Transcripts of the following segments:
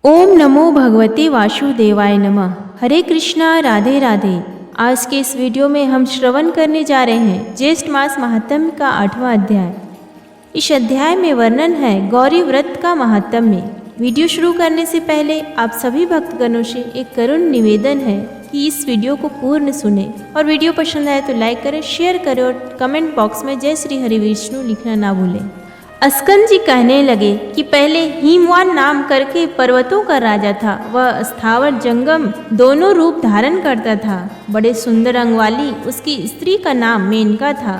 ओम नमो भगवते वासुदेवाय नमः। हरे कृष्णा, राधे राधे। आज के इस वीडियो में हम श्रवण करने जा रहे हैं ज्येष्ठ मास महात्म्य का 8वां अध्याय। इस अध्याय में वर्णन है गौरी व्रत का महात्म्य। वीडियो शुरू करने से पहले आप सभी भक्तगणों से एक करुण निवेदन है कि इस वीडियो को पूर्ण सुने और वीडियो पसंद आए तो लाइक करें, शेयर करें और कमेंट बॉक्स में जय श्री हरि विष्णु लिखना ना भूलें। अस्कन जी कहने लगे कि पहले हिमवान नाम करके पर्वतों का राजा था। वह स्थावर जंगम दोनों रूप धारण करता था। बड़े सुंदर अंग वाली उसकी स्त्री का नाम मेनका था।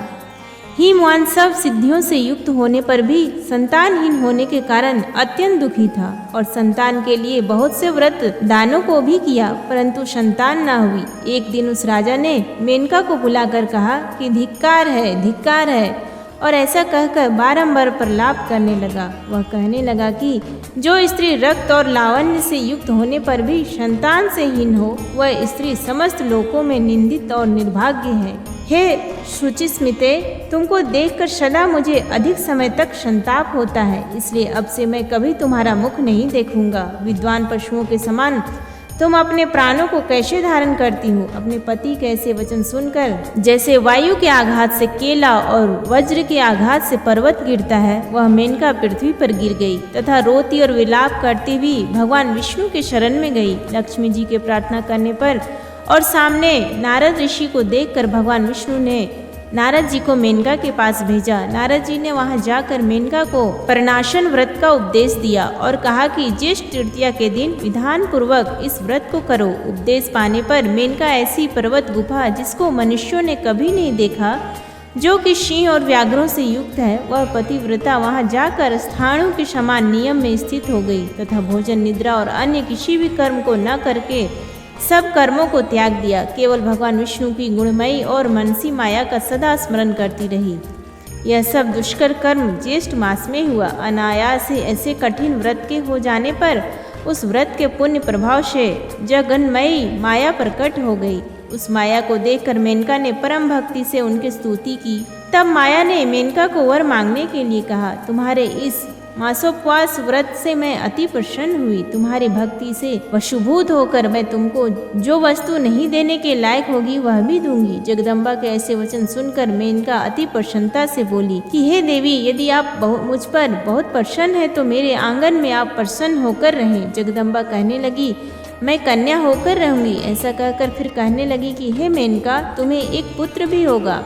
हिमवान सब सिद्धियों से युक्त होने पर भी संतानहीन होने के कारण अत्यंत दुखी था और संतान के लिए बहुत से व्रत दानों को भी किया, परंतु संतान न हुई। एक दिन उस राजा ने मेनका को बुलाकर कहा कि धिक्कार है, धिक्कार है, और ऐसा कहकर बारंबार प्रलाप करने लगा। वह कहने लगा कि जो स्त्री रक्त और लावण्य से युक्त होने पर भी संतान से हीन हो, वह स्त्री समस्त लोकों में निंदित और निर्भाग्य है। हे शुचिस्मिते, तुमको देखकर सदा मुझे अधिक समय तक संताप होता है, इसलिए अब से मैं कभी तुम्हारा मुख नहीं देखूंगा। विद्वान पशुओं के समान तुम अपने प्राणों को कैसे धारण करती हो? अपने पति के ऐसे वचन सुनकर जैसे वायु के आघात से केला और वज्र के आघात से पर्वत गिरता है, वह मेनका पृथ्वी पर गिर गई तथा रोती और विलाप करती हुई भगवान विष्णु के शरण में गई। लक्ष्मी जी के प्रार्थना करने पर और सामने नारद ऋषि को देखकर भगवान विष्णु ने नारद जी को मेनका के पास भेजा। नारद जी ने वहां जाकर मेनका को प्रणाशन व्रत का उपदेश दिया और कहा कि ज्येष्ठ तृतीया के दिन विधान पूर्वक इस व्रत को करो। उपदेश पाने पर मेनका ऐसी पर्वत गुफा जिसको मनुष्यों ने कभी नहीं देखा, जो कि सिंह और व्याघ्रों से युक्त है, वह पतिव्रता वहां जाकर स्थाणु के समान नियम में स्थित हो गई तथा भोजन, निद्रा और अन्य किसी भी कर्म को न करके सब कर्मों को त्याग दिया। केवल भगवान विष्णु की गुणमयी और मनसी माया का सदा स्मरण करती रही। यह सब दुष्कर कर्म ज्येष्ठ मास में हुआ। अनायास से ऐसे कठिन व्रत के हो जाने पर उस व्रत के पुण्य प्रभाव से जगन्मयी माया प्रकट हो गई। उस माया को देखकर मेनका ने परम भक्ति से उनकी स्तुति की। तब माया ने मेनका को वर मांगने के लिए कहा, तुम्हारे इस मासोपवास व्रत से मैं अति प्रसन्न हुई। तुम्हारी भक्ति से वशुभूत होकर मैं तुमको जो वस्तु नहीं देने के लायक होगी वह भी दूंगी। जगदम्बा के ऐसे वचन सुनकर मेनका अति प्रसन्नता से बोली कि हे देवी, यदि आप मुझ पर बहुत प्रसन्न है तो मेरे आंगन में आप प्रसन्न होकर रहें। जगदम्बा कहने लगी, मैं कन्या होकर रहूंगी। ऐसा कहकर फिर कहने लगी कि हे मेनका, तुम्हें एक पुत्र भी होगा।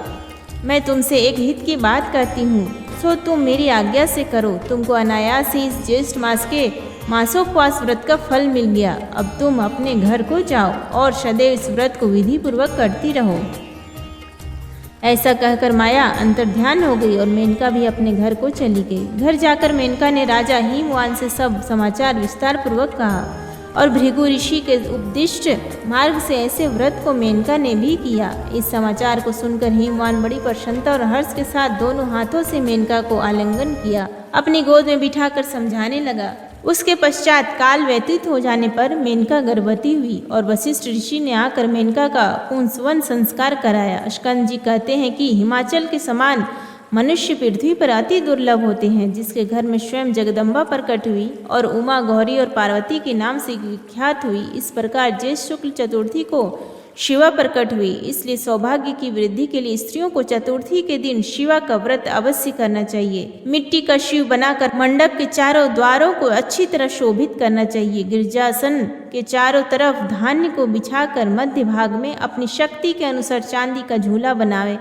मैं तुमसे एक हित की बात कहती हूँ, सो तुम मेरी आज्ञा से करो। तुमको अनायास ही इस ज्येष्ठ मास के मासोपवास व्रत का फल मिल गया। अब तुम अपने घर को जाओ और सदैव इस व्रत को विधि पूर्वक करती रहो। ऐसा कहकर माया अंतर्ध्यान हो गई और मेनका भी अपने घर को चली गई। घर जाकर मेनका ने राजा हिमवान से सब समाचार विस्तार पूर्वक कहा और भृगु ऋषि के उपदिष्ट मार्ग से ऐसे व्रत को मेनका ने भी किया। इस समाचार को सुनकर हिमवान बड़ी प्रसन्नता और हर्ष के साथ दोनों हाथों से मेनका को आलिंगन किया, अपनी गोद में बिठाकर समझाने लगा। उसके पश्चात काल व्यतीत हो जाने पर मेनका गर्भवती हुई और वशिष्ठ ऋषि ने आकर मेनका का पुंसवन संस्कार कराया। स्कंद जी कहते हैं कि हिमाचल के समान मनुष्य पृथ्वी पर अति दुर्लभ होते हैं। जिसके घर में स्वयं जगदम्बा प्रकट हुई और उमा, गौरी और पार्वती के नाम से विख्यात हुई, इस प्रकार ज्येष्ठ शुक्ल चतुर्थी को शिवा प्रकट हुई। इसलिए सौभाग्य की वृद्धि के लिए स्त्रियों को चतुर्थी के दिन शिवा का व्रत अवश्य करना चाहिए। मिट्टी का शिव बनाकर मंडप के चारों द्वारों को अच्छी तरह शोभित करना चाहिए। गिरजासन के चारों तरफ धान्य को बिछाकर मध्य भाग में अपनी शक्ति के अनुसार चांदी का झूला बनावे।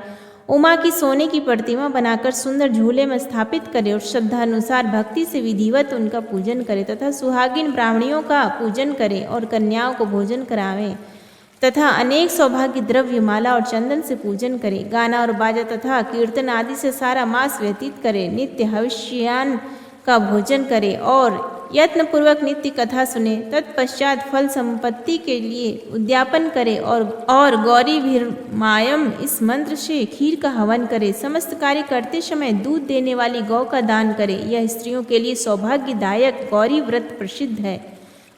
उमा की सोने की प्रतिमा बनाकर सुंदर झूले में स्थापित करे और श्रद्धा अनुसार भक्ति से विधिवत उनका पूजन करे तथा सुहागिन ब्राह्मणियों का पूजन करे और कन्याओं को भोजन करावे तथा अनेक सौभाग्य द्रव्य, माला और चंदन से पूजन करे। गाना और बाजा तथा कीर्तन आदि से सारा मास व्यतीत करे। नित्य हविष्यान का भोजन करे और यत्न पूर्वक नित्य कथा सुने। तत्पश्चात फल संपत्ति के लिए उद्यापन करे और गौरी भीर्मायम इस मंत्र से खीर का हवन करे। समस्त कार्य करते समय दूध देने वाली गौ का दान करे। यह स्त्रियों के लिए सौभाग्यदायक गौरी व्रत प्रसिद्ध है।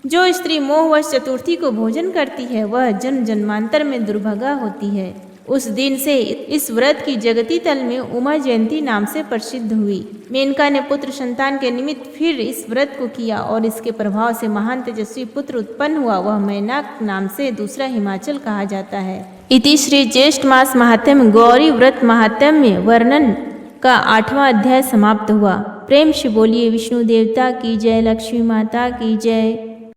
जो स्त्री मोहवश चतुर्थी को भोजन करती है वह जन्म जन्मांतर में दुर्भागा होती है। उस दिन से इस व्रत की जगती तल में उमा जयंती नाम से प्रसिद्ध हुई। मेनका ने पुत्र संतान के निमित्त फिर इस व्रत को किया और इसके प्रभाव से महान तेजस्वी पुत्र उत्पन्न हुआ। वह मैनाक नाम से दूसरा हिमाचल कहा जाता है। इति श्री ज्येष्ठ मास महात्म्य गौरी व्रत महात्म्य वर्णन का 8वां अध्याय समाप्त हुआ। प्रेम से बोलिए विष्णु देवता की जय, लक्ष्मी माता की जय।